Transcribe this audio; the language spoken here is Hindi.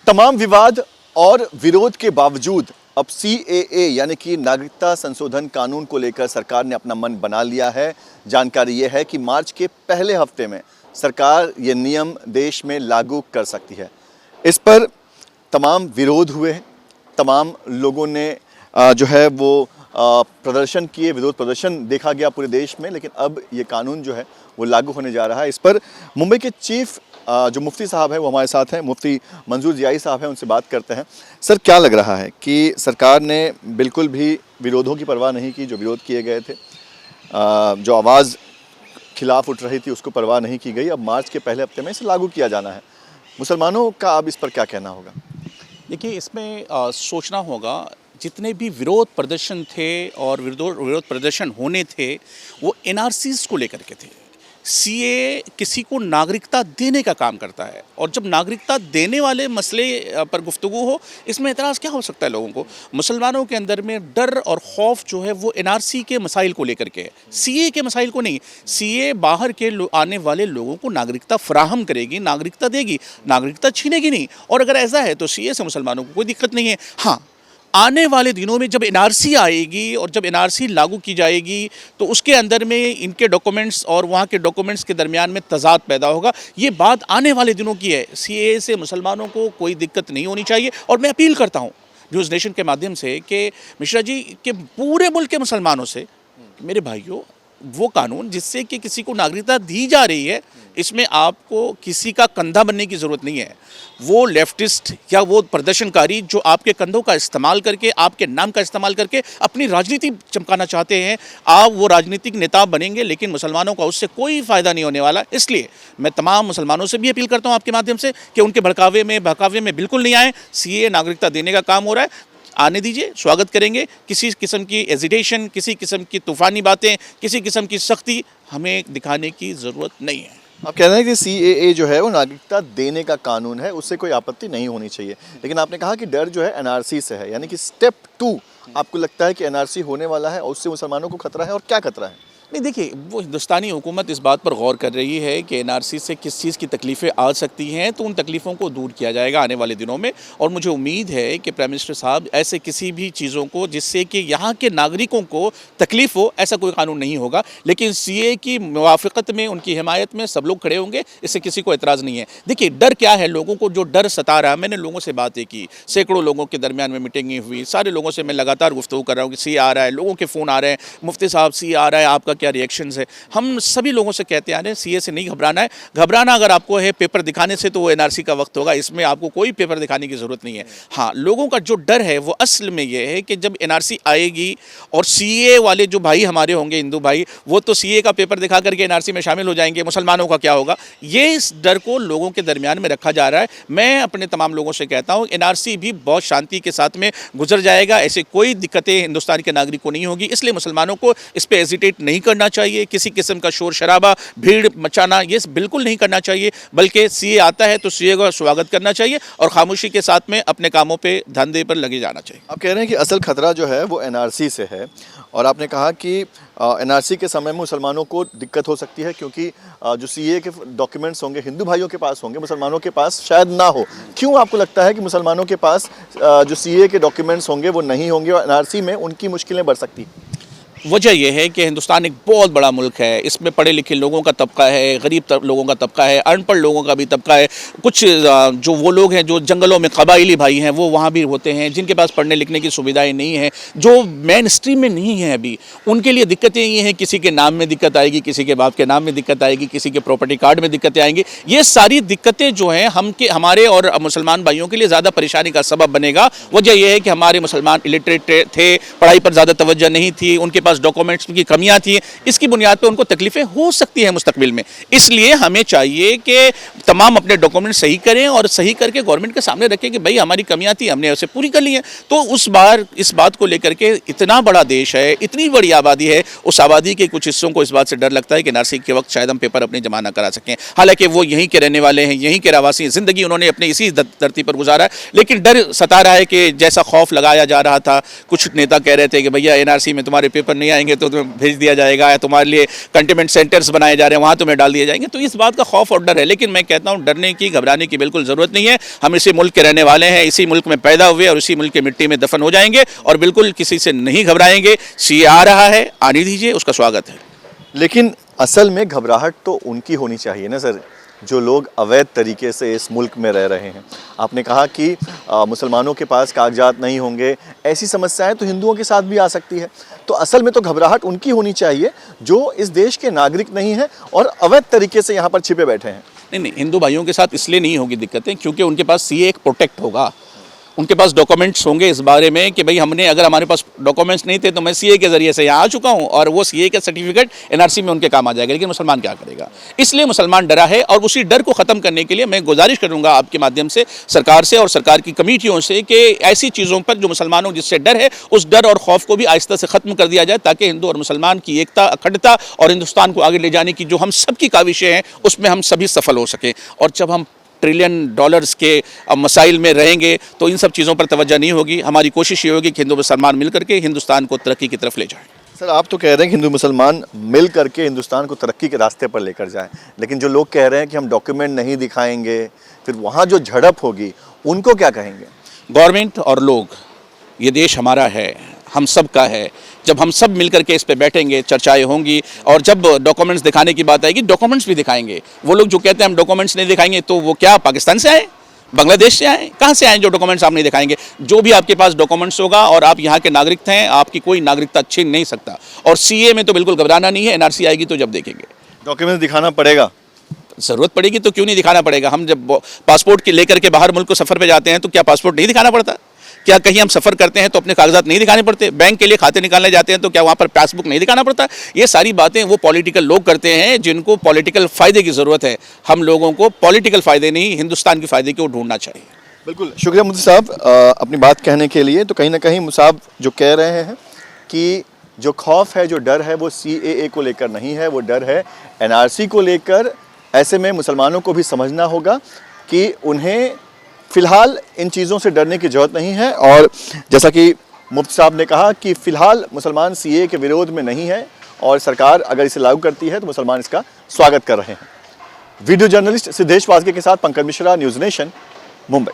तमाम विवाद और विरोध के बावजूद अब CAA यानी कि नागरिकता संशोधन कानून को लेकर सरकार ने अपना मन बना लिया है। जानकारी ये है कि मार्च के पहले हफ्ते में सरकार ये नियम देश में लागू कर सकती है। इस पर तमाम विरोध हुए हैं, तमाम लोगों ने जो है वो प्रदर्शन किए, विरोध प्रदर्शन देखा गया पूरे देश में। लेकिन अब ये कानून जो है वो लागू होने जा रहा है। इस पर मुंबई के चीफ जो मुफ्ती साहब हैं वो हमारे साथ हैं, मुफ्ती मंजूर जियाई साहब हैं, उनसे बात करते हैं। सर, क्या लग रहा है कि सरकार ने बिल्कुल भी विरोधों की परवाह नहीं की, जो विरोध किए गए थे, जो आवाज़ खिलाफ उठ रही थी उसको परवाह नहीं की गई। अब मार्च के पहले हफ्ते में इसे लागू किया जाना है। मुसलमानों का अब इस पर क्या कहना होगा? देखिए, इसमें सोचना होगा, जितने भी विरोध प्रदर्शन थे और विरोध प्रदर्शन होने थे वो NRCs को लेकर के थे। CAA किसी को नागरिकता देने का काम करता है, और जब नागरिकता देने वाले मसले पर गुफ्तगू हो, इसमें एतराज़ क्या हो सकता है लोगों को? मुसलमानों के अंदर में डर और खौफ जो है वो NRC के मसाइल को लेकर के है, CAA के मसाइल को नहीं। CAA बाहर के आने वाले लोगों को नागरिकता फराहम करेगी, नागरिकता देगी, नागरिकता छीनेगी नहीं। और अगर ऐसा है तो CAA से मुसलमानों को कोई दिक्कत नहीं है। हाँ, आने वाले दिनों में जब NRC आएगी और जब NRC लागू की जाएगी तो उसके अंदर में इनके डॉक्यूमेंट्स और वहाँ के डॉक्यूमेंट्स के दरमियान में तज़ाद पैदा होगा। ये बात आने वाले दिनों की है। CAA से मुसलमानों को कोई दिक्कत नहीं होनी चाहिए। और मैं अपील करता हूँ न्यूज़ नेशन के माध्यम से कि मिश्रा जी के पूरे मुल्क के मुसलमानों से, मेरे भाइयों, वो कानून जिससे कि किसी को नागरिकता दी जा रही है, इसमें आपको किसी का कंधा बनने की ज़रूरत नहीं है। वो लेफ्टिस्ट या वो प्रदर्शनकारी जो आपके कंधों का इस्तेमाल करके, आपके नाम का इस्तेमाल करके अपनी राजनीति चमकाना चाहते हैं, आप वो राजनीतिक नेता बनेंगे, लेकिन मुसलमानों का उससे कोई फ़ायदा नहीं होने वाला। इसलिए मैं तमाम मुसलमानों से भी अपील करता हूँ आपके माध्यम से कि उनके बहकावे में बिल्कुल नहीं आए। CAA नागरिकता देने का काम हो रहा है, आने दीजिए, स्वागत करेंगे। किसी किस्म की एजिटेशन, किसी किस्म की तूफ़ानी बातें, किसी किस्म की सख्ती हमें दिखाने की ज़रूरत नहीं है। आप कह रहे हैं कि CAA जो है वो नागरिकता देने का कानून है, उससे कोई आपत्ति नहीं होनी चाहिए। लेकिन आपने कहा कि डर जो है NRC से है, यानी कि स्टेप 2 आपको लगता है कि NRC होने वाला है और उससे मुसलमानों को खतरा है, और क्या खतरा है? नहीं, देखिए, वो हिंदुस्तानी हुकूमत इस बात पर गौर कर रही है कि NRC से किस चीज़ की तकलीफ़ें आ सकती हैं, तो उन तकलीफ़ों को दूर किया जाएगा आने वाले दिनों में। और मुझे उम्मीद है कि प्राइम मिनिस्टर साहब ऐसे किसी भी चीज़ों को जिससे कि यहाँ के नागरिकों को तकलीफ़ हो, ऐसा कोई कानून नहीं होगा। लेकिन CAA की मुवाफ़क़त में, उनकी हिमायत में सब लोग खड़े होंगे, इससे किसी को एतराज़ नहीं है। देखिए, डर क्या है, लोगों को जो डर सता रहा है, मैंने लोगों से बातें की, सैकड़ों लोगों के दरमियान में मीटिंगें हुई, सारे लोगों से मैं लगातार गुफ्तगू कर रहा हूँ कि CAA आ रहा है, लोगों के फ़ोन आ रहे हैं, मुफ्ती साहब CAA आ रहा है, आपका क्या रिएक्शंस है? हम सभी लोगों से कहते आ रहे हैं CAA से नहीं घबराना है। घबराना अगर आपको है पेपर दिखाने से, तो वो NRC का वक्त होगा, इसमें आपको कोई पेपर दिखाने की ज़रूरत नहीं है। हाँ, लोगों का जो डर है वो असल में ये है कि जब NRC आएगी और CAA वाले जो भाई हमारे होंगे, हिंदू भाई, वो तो CAA का पेपर दिखा करके NRC में शामिल हो जाएंगे, मुसलमानों का क्या होगा? ये इस डर को लोगों के दरमियान में रखा जा रहा है। मैं अपने तमाम लोगों से कहता हूँ NRC भी बहुत शांति के साथ में गुजर जाएगा, ऐसे कोई दिक्कतें हिंदुस्तान के नागरिक को नहीं होगी। इसलिए मुसलमानों को इस पर एजिटेट नहीं करना चाहिए, किसी किस्म का शोर शराबा, भीड़ मचाना, ये बिल्कुल नहीं करना चाहिए। बल्कि CAA आता है तो CAA का स्वागत करना चाहिए और खामोशी के साथ में अपने कामों पे, धंधे पर लगे जाना चाहिए। आप कह रहे हैं कि असल खतरा जो है वो NRC से है, और आपने कहा कि NRC के समय में मुसलमानों को दिक्कत हो सकती है, क्योंकि जो CAA के डॉक्यूमेंट्स होंगे हिंदू भाइयों के पास होंगे, मुसलमानों के पास शायद ना हो। क्यों आपको लगता है कि मुसलमानों के पास जो CAA के डॉक्यूमेंट्स होंगे वो नहीं होंगे और NRC में उनकी मुश्किलें बढ़ सकती हैं? वजह यह है कि हिंदुस्तान एक बहुत बड़ा मुल्क है, इसमें पढ़े लिखे लोगों का तबका है, गरीब लोगों का तबका है, अनपढ़ लोगों का भी तबका है। कुछ जो वो लोग हैं जो जंगलों में कबाइली भाई हैं, वो वहाँ भी होते हैं, जिनके पास पढ़ने लिखने की सुविधाएं नहीं हैं, जो मेन स्ट्रीम में नहीं है अभी, उनके लिए दिक्कतें ये हैं, किसी के नाम में दिक्कत आएगी, किसी के बाप के नाम में दिक्कत आएगी, किसी के प्रॉपर्टी कार्ड में दिक्कतें आएंगी। ये सारी दिक्कतें जो हैं हमारे और मुसलमान भाइयों के लिए ज़्यादा परेशानी का सबब बनेगा। वजह यह है कि हमारे मुसलमान इलिटरेट थे, पढ़ाई पर ज़्यादा तवज्जो नहीं थी, उनके पास डॉक्यूमेंट्स की कमियां थी, इसकी बुनियाद पर उनको तकलीफें हो सकती हैं मुस्तकबिल में। इसलिए हमें चाहिए कि तमाम अपने डॉक्यूमेंट सही करें और सही करके गवर्नमेंट के सामने रखें कि भाई हमारी कमियां थी, हमने उसे पूरी कर ली है। तो उस बार इस बात को लेकर के, इतना बड़ा देश है, इतनी बड़ी आबादी है, उस आबादी के कुछ हिस्सों को इस बात से डर लगता है कि NRC के वक्त शायद हम पेपर अपने जमा ना करा सकें। हालांकि वो यहीं के रहने वाले हैं, यहीं के रहवासी हैं, जिंदगी उन्होंने अपने इसी धरती पर गुजारा है, लेकिन डर सता रहा है कि जैसा खौफ लगाया जा रहा था, कुछ नेता कह रहे थे कि भैया NRC में तुम्हारे पेपर नहीं आएंगे तो तुम्हें भेज दिया जाएगा, या तुम्हारे लिए कंटेनमेंट सेंटर्स बनाए जा रहे हैं वहाँ तुम्हें डाल दिए जाएंगे। तो इस बात का खौफ और डर है, लेकिन मैं कहता हूँ डरने की घबराने की बिल्कुल ज़रूरत नहीं है। हम इसी मुल्क के रहने वाले हैं, इसी मुल्क में पैदा हुए और इसी मुल्क की मिट्टी में दफन हो जाएंगे और बिल्कुल किसी से नहीं घबराएंगे। सीए आ रहा है, आने दीजिए, उसका स्वागत है। लेकिन असल में घबराहट तो उनकी होनी चाहिए ना सर, जो लोग अवैध तरीके से इस मुल्क में रह रहे हैं। आपने कहा कि मुसलमानों के पास कागजात नहीं होंगे, ऐसी समस्याएं तो हिंदुओं के साथ भी आ सकती है। तो असल में तो घबराहट उनकी होनी चाहिए जो इस देश के नागरिक नहीं हैं और अवैध तरीके से यहाँ पर छिपे बैठे हैं। नहीं, हिंदू भाइयों के साथ इसलिए नहीं होगी दिक्कतें क्योंकि उनके पास सीए एक प्रोटेक्ट होगा, उनके पास डॉक्यूमेंट्स होंगे इस बारे में कि भाई हमने, अगर हमारे पास डॉक्यूमेंट्स नहीं थे तो मैं सीए के ज़रिए से यहाँ आ चुका हूँ और वो सीए का सर्टिफिकेट एनआरसी में उनके काम आ जाएगा। लेकिन मुसलमान क्या करेगा? इसलिए मुसलमान डरा है और उसी डर को ख़त्म करने के लिए मैं गुजारिश करूँगा आपके माध्यम से सरकार से और सरकार की कमेटियों से कि ऐसी चीज़ों पर जो मुसलमानों जिससे डर है, उस डर और खौफ को भी आहिस्ता से ख़त्म कर दिया जाए ताकि हिंदू और मुसलमान की एकता, अखंडता और हिंदुस्तान को आगे ले जाने की जो हम सबकी काविशें हैं उसमें हम सभी सफल हो सकें। और जब हम ट्रिलियन डॉलर्स के मसाइल में रहेंगे तो इन सब चीज़ों पर तवज्जो नहीं होगी। हमारी कोशिश ये होगी कि हिंदू मुसलमान मिल करके हिंदुस्तान को तरक्की की तरफ ले जाएं। सर, आप तो कह रहे हैं कि हिंदू मुसलमान मिल करके हिंदुस्तान को तरक्की के रास्ते पर लेकर जाएं, लेकिन जो लोग कह रहे हैं कि हम डॉक्यूमेंट नहीं दिखाएंगे, फिर वहाँ जो झड़प होगी उनको क्या कहेंगे? गवर्नमेंट और लोग, ये देश हमारा है, हम सब का है। जब हम सब मिलकर के इस पे बैठेंगे, चर्चाएं होंगी और जब डॉक्यूमेंट्स दिखाने की बात आएगी डॉक्यूमेंट्स भी दिखाएंगे। वो लोग जो कहते हैं हम डॉक्यूमेंट्स नहीं दिखाएंगे तो वो क्या पाकिस्तान से आए, बांग्लादेश से आए, कहाँ से आए जो डॉक्यूमेंट्स आप नहीं दिखाएंगे? जो भी आपके पास डॉक्यूमेंट्स होगा और आप यहाँ के नागरिक हैं, आपकी कोई नागरिकता छीन नहीं सकता। और सीए में तो बिल्कुल घबराना नहीं है, एनआरसी आएगी तो जब देखेंगे। डॉक्यूमेंट्स दिखाना पड़ेगा? ज़रूरत पड़ेगी तो क्यों नहीं दिखाना पड़ेगा? हम जब पासपोर्ट के लेकर के बाहर मुल्क को सफ़र पे जाते हैं तो क्या पासपोर्ट नहीं दिखाना पड़ता? क्या कहीं हम सफ़र करते हैं तो अपने कागजात नहीं दिखाने पड़ते? बैंक के लिए खाते निकालने जाते हैं तो क्या वहाँ पर पासबुक नहीं दिखाना पड़ता? ये सारी बातें वो पॉलिटिकल लोग करते हैं जिनको पॉलिटिकल फ़ायदे की ज़रूरत है। हम लोगों को पॉलिटिकल फ़ायदे नहीं, हिंदुस्तान के फ़ायदे को ढूंढना चाहिए। बिल्कुल, शुक्रिया मुफ्ती साहब अपनी बात कहने के लिए। तो कहीं ना कहीं मुसाब जो कह रहे हैं कि जो खौफ है, जो डर है, वो सीएए को लेकर नहीं है, वो डर है एनआरसी को लेकर। ऐसे में मुसलमानों को भी समझना होगा कि उन्हें फ़िलहाल इन चीज़ों से डरने की ज़रूरत नहीं है। और जैसा कि मुफ्ती साहब ने कहा कि फ़िलहाल मुसलमान सीए के विरोध में नहीं है और सरकार अगर इसे लागू करती है तो मुसलमान इसका स्वागत कर रहे हैं। वीडियो जर्नलिस्ट सिद्धेश वाजगे के साथ पंकज मिश्रा, न्यूज़ नेशन, मुंबई।